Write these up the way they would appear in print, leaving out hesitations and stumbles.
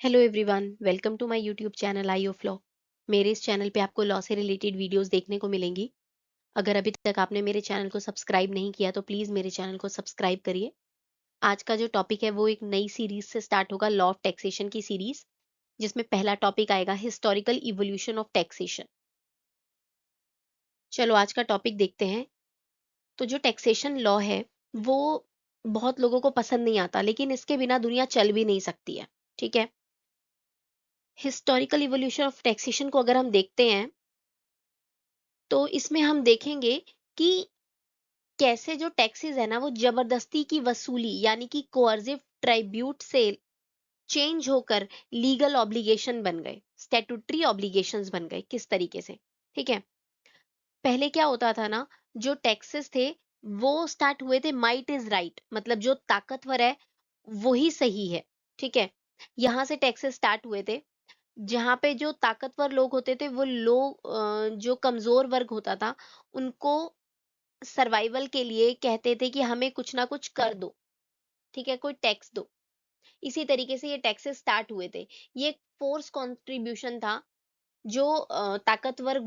Hello everyone, welcome to my YouTube channel Eye of Law. मेरे इस channel पे आपको लॉ से रिलेटेड वीडियोस देखने को मिलेंगी। अगर अभी तक आपने मेरे चैनल को सब्सक्राइब नहीं किया तो प्लीज मेरे चैनल को सब्सक्राइब करिए। आज का जो टॉपिक है वो एक नई सीरीज से स्टार्ट होगा, लॉ ऑफ टैक्सेशन की सीरीज, जिसमें पहला टॉपिक आएगा हिस्टोरिकल इवोल्यूशन ऑफ टैक्सेशन। चलो आज का टॉपिक देखते हैं। तो जो टैक्सेशन लॉ है वो बहुत लोगों को पसंद नहीं आता, लेकिन इसके बिना दुनिया चल भी नहीं सकती है। ठीक है। हिस्टोरिकल इवोल्यूशन ऑफ टैक्सेशन को अगर हम देखते हैं तो इसमें हम देखेंगे कि कैसे जो टैक्सेस है ना वो जबरदस्ती की वसूली यानी कि कोअर्सिव ट्राइब्यूट से चेंज होकर लीगल ऑब्लिगेशन बन गए, स्टैट्यूटरी ऑब्लिगेशंस बन गए। किस तरीके से? ठीक है। पहले क्या होता था ना, जो टैक्सेस थे वो स्टार्ट हुए थे माइट इज राइट, मतलब जो ताकतवर है वही सही है। ठीक है। यहां से टैक्सेस स्टार्ट हुए थे, जहाँ पे जो ताकतवर लोग होते थे वो लोग जो कमजोर वर्ग होता था उनको सर्वाइवल के लिए कहते थे कि हमें कुछ ना कुछ कर दो। ठीक है, कोई टैक्स दो। इसी तरीके से ये टैक्सेस स्टार्ट हुए थे। ये एक फोर्स कॉन्ट्रीब्यूशन था जो ताकतवर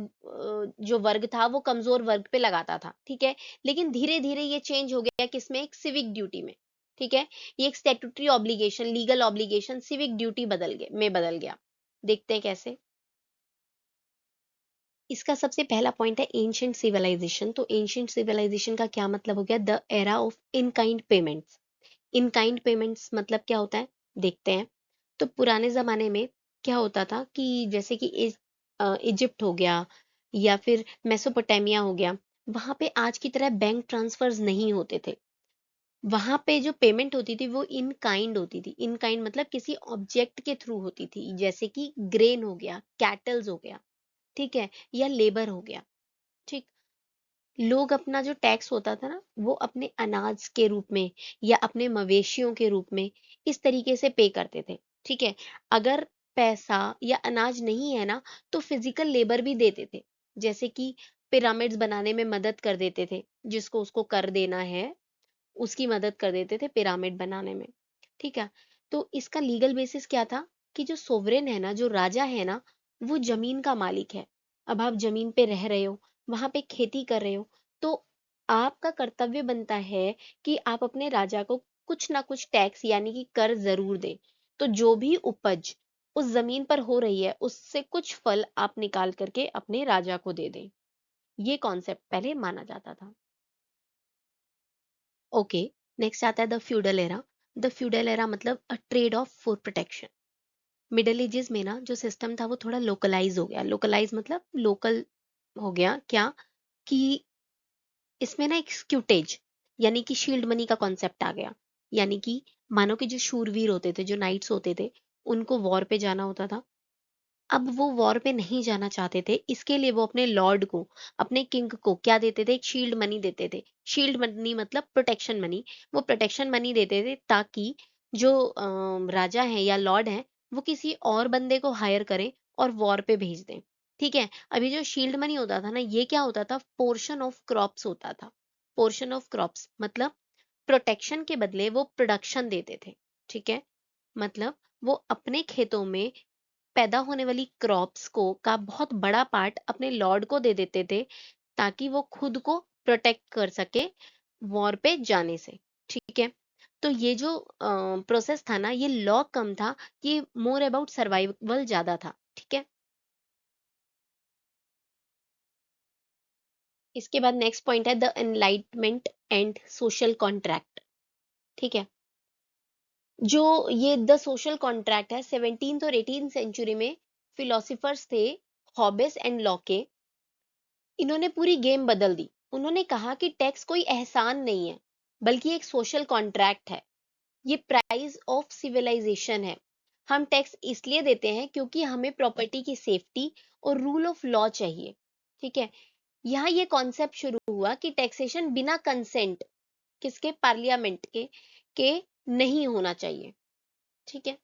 जो वर्ग था वो कमजोर वर्ग पे लगाता था। ठीक है। लेकिन धीरे धीरे ये चेंज हो गया किसमें? एक सिविक ड्यूटी में। ठीक है। ये एक statutory obligation, legal obligation civic duty बदल गया। देखते हैं कैसे। इसका सबसे पहला पॉइंट है एंशिएंट सिविलाइजेशन। तो एंशिएंट सिविलाइजेशन का क्या मतलब हो गया? The era of in kind payments. In kind payments मतलब क्या होता है, देखते हैं। तो पुराने जमाने में क्या होता था कि जैसे कि इजिप्ट हो गया या फिर मेसोपोटामिया हो गया, वहां पे आज की तरह बैंक ट्रांसफर्स नहीं होते थे। वहां पे जो पेमेंट होती थी वो इन काइंड होती थी। इन काइंड मतलब किसी ऑब्जेक्ट के थ्रू होती थी, जैसे कि ग्रेन हो गया, कैटल्स हो गया। ठीक है। या लेबर हो गया। ठीक। लोग अपना जो टैक्स होता था ना वो अपने अनाज के रूप में या अपने मवेशियों के रूप में इस तरीके से पे करते थे। ठीक है। अगर पैसा या अनाज नहीं है ना तो फिजिकल लेबर भी देते थे, जैसे कि पिरामिड्स बनाने में मदद कर देते थे। जिसको उसको कर देना है उसकी मदद कर देते थे पिरामिड बनाने में। ठीक है। तो इसका लीगल बेसिस क्या था कि जो सोवरेन है ना, जो राजा है ना, वो जमीन का मालिक है। अब आप जमीन पे रह रहे हो, वहां पे खेती कर रहे हो, तो आपका कर्तव्य बनता है कि आप अपने राजा को कुछ ना कुछ टैक्स यानी कि कर जरूर दें। तो जो भी उपज उस जमीन पर हो रही है उससे कुछ फल आप निकाल करके अपने राजा को दे दें। ये कॉन्सेप्ट पहले माना जाता था। ओके। नेक्स्ट आता है the feudal era. The feudal era मतलब a trade off for protection. Middle ages में ना जो सिस्टम था वो थोड़ा लोकलाइज हो गया। लोकलाइज मतलब लोकल हो गया क्या कि इसमें ना एक स्क्यूटेज यानी कि शील्ड मनी का कॉन्सेप्ट आ गया। यानी कि मानो कि जो शूरवीर होते थे, जो नाइट्स होते थे, उनको वॉर पे जाना होता था। अब वो वॉर पे नहीं जाना चाहते थे, इसके लिए वो अपने लॉर्ड को, अपने किंग को क्या देते थे? एक शील्ड मनी देते थे। शील्ड मनी मतलब प्रोटेक्शन मनी। वो प्रोटेक्शन मनी देते थे ताकि जो राजा है या लॉर्ड है वो किसी और बंदे को हायर करें और वॉर पे भेज दें। ठीक है। अभी जो शील्ड मनी होता था ना, ये क्या होता था? पोर्शन ऑफ क्रॉप्स होता था। पोर्शन ऑफ क्रॉप्स मतलब प्रोटेक्शन के बदले वो प्रोडक्शन देते थे। ठीक है। मतलब वो अपने खेतों में पैदा होने वाली क्रॉप्स को का बहुत बड़ा पार्ट अपने लॉर्ड को दे देते थे ताकि वो खुद को प्रोटेक्ट कर सके वॉर पे जाने से। ठीक है। तो ये जो प्रोसेस था ना, ये लॉ कम था, ये मोर अबाउट सर्वाइवल ज्यादा था। ठीक है। इसके बाद नेक्स्ट पॉइंट है the enlightenment and social contract. ठीक है। जो ये द सोशल कॉन्ट्रैक्ट है, 17th और 18th सेंचुरी में फिलोसफर्स थे, हॉबेस एंड लॉके। इन्होंने पूरी गेम बदल दी। उन्होंने कहा कि टैक्स कोई एहसान नहीं है बल्कि एक सोशल कॉन्ट्रैक्ट है। ये प्राइस ऑफ सिविलाइजेशन है। हम टैक्स इसलिए देते हैं क्योंकि हमें प्रॉपर्टी की सेफ्टी और रूल ऑफ लॉ चाहिए। ठीक है। यहाँ ये कॉन्सेप्ट शुरू हुआ कि टैक्सेशन बिना कंसेंट किसके? पार्लियामेंट के नहीं होना चाहिए। ठीक है।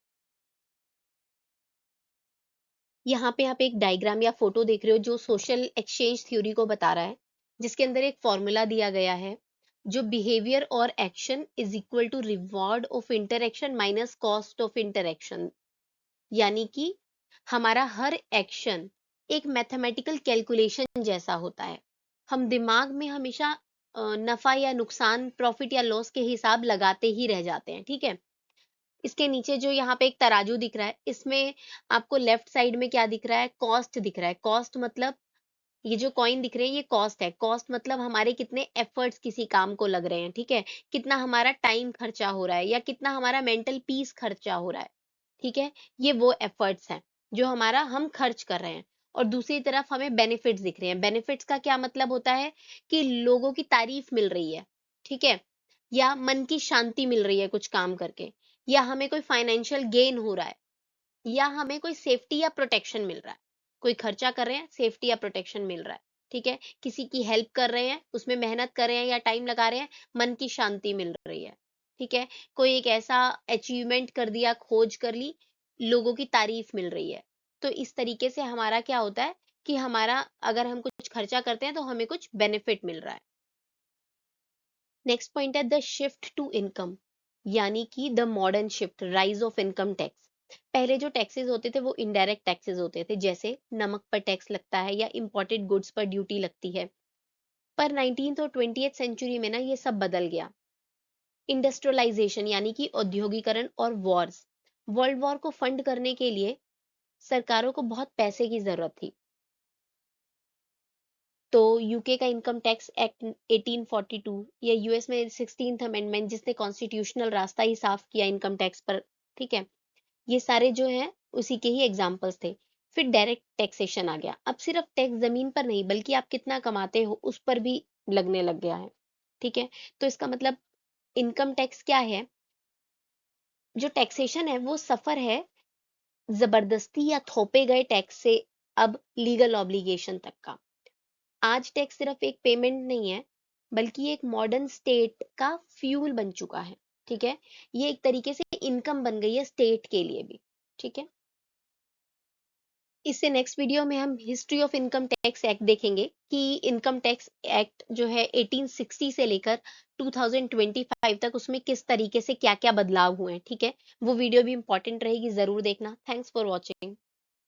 यहाँ पे आप एक डायग्राम या फोटो देख रहे हो जो सोशल एक्सचेंज थ्योरी को बता रहा है, जिसके अंदर एक फॉर्मूला दिया गया है जो बिहेवियर और action is equal to reward of interaction minus cost of interaction. यानी कि हमारा हर एक्शन एक मैथमेटिकल कैलकुलेशन जैसा होता है। हम दिमाग में हमेशा नफा या नुकसान, प्रॉफिट या लॉस के हिसाब लगाते ही रह जाते हैं, ठीक है। इसके नीचे जो यहाँ पे एक तराजू दिख रहा है, इसमें आपको लेफ्ट साइड में क्या दिख रहा है, कॉस्ट दिख रहा है। कॉस्ट मतलब ये जो कॉइन दिख रहे हैं ये कॉस्ट है। कॉस्ट मतलब हमारे कितने एफर्ट्स किसी काम को लग रहे हैं, ठीक है, कितना हमारा टाइम खर्चा हो रहा है या कितना हमारा मेंटल पीस खर्चा हो रहा है, ठीक है। ये वो एफर्ट्स हैं जो हमारा हम खर्च कर रहे हैं। और दूसरी तरफ हमें बेनिफिट्स दिख रहे हैं। बेनिफिट्स का क्या मतलब होता है कि लोगों की तारीफ मिल रही है, ठीक है, या मन की शांति मिल रही है कुछ काम करके, या हमें कोई फाइनेंशियल गेन हो रहा है, या हमें कोई सेफ्टी या प्रोटेक्शन मिल रहा है। कोई खर्चा कर रहे हैं, सेफ्टी या प्रोटेक्शन मिल रहा है, ठीक है। किसी की हेल्प कर रहे हैं, उसमें मेहनत कर रहे हैं या टाइम लगा रहे हैं, मन की शांति मिल रही है, ठीक है। कोई एक ऐसा अचीवमेंट कर दिया, खोज कर ली, लोगों की तारीफ मिल रही है। तो इस तरीके से हमारा क्या होता है कि हमारा अगर हम कुछ खर्चा करते हैं तो हमें कुछ बेनिफिट मिल रहा है। नेक्स्ट पॉइंट है द शिफ्ट टू इनकम, यानी कि the modern shift, rise of income tax. पहले जो टैक्सेस होते थे वो इनडायरेक्ट टैक्सेस होते थे, जैसे नमक पर टैक्स लगता है या इंपोर्टेड गुड्स पर ड्यूटी लगती है। पर 19th और 20th सेंचुरी में ना ये सब बदल गया। इंडस्ट्रियलाइजेशन यानी कि औद्योगिकरण और वॉर्स, वर्ल्ड वॉर को फंड करने के लिए सरकारों को बहुत पैसे की जरूरत थी। तो यूके का इनकम टैक्स एक्ट 1842 या यूएस में 16th अमेंडमेंट जिसने कॉन्स्टिट्यूशनल रास्ता ही साफ किया इनकम टैक्स पर, ठीक है, ये सारे जो हैं उसी के ही एग्जाम्पल्स थे। फिर डायरेक्ट टैक्सेशन आ गया। अब सिर्फ टैक्स जमीन पर नहीं बल्कि आप कितना कमाते हो उस पर भी लगने लग गया है, ठीक है। तो इसका मतलब इनकम टैक्स क्या है, जो टैक्सेशन है वो सफर है जबरदस्ती या थोपे गए टैक्स से अब लीगल ऑब्लिगेशन तक का। आज टैक्स सिर्फ एक पेमेंट नहीं है बल्कि एक मॉडर्न स्टेट का फ्यूल बन चुका है, ठीक है। ये एक तरीके से इनकम बन गई है स्टेट के लिए भी, ठीक है। इससे नेक्स्ट वीडियो में हम history of income tax act देखेंगे कि इनकम टैक्स एक्ट जो है 1860 से लेकर 2025 तक उसमें किस तरीके से क्या क्या बदलाव हुए हैं, ठीक है। वो वीडियो भी इंपॉर्टेंट रहेगी, जरूर देखना। Thanks for watching.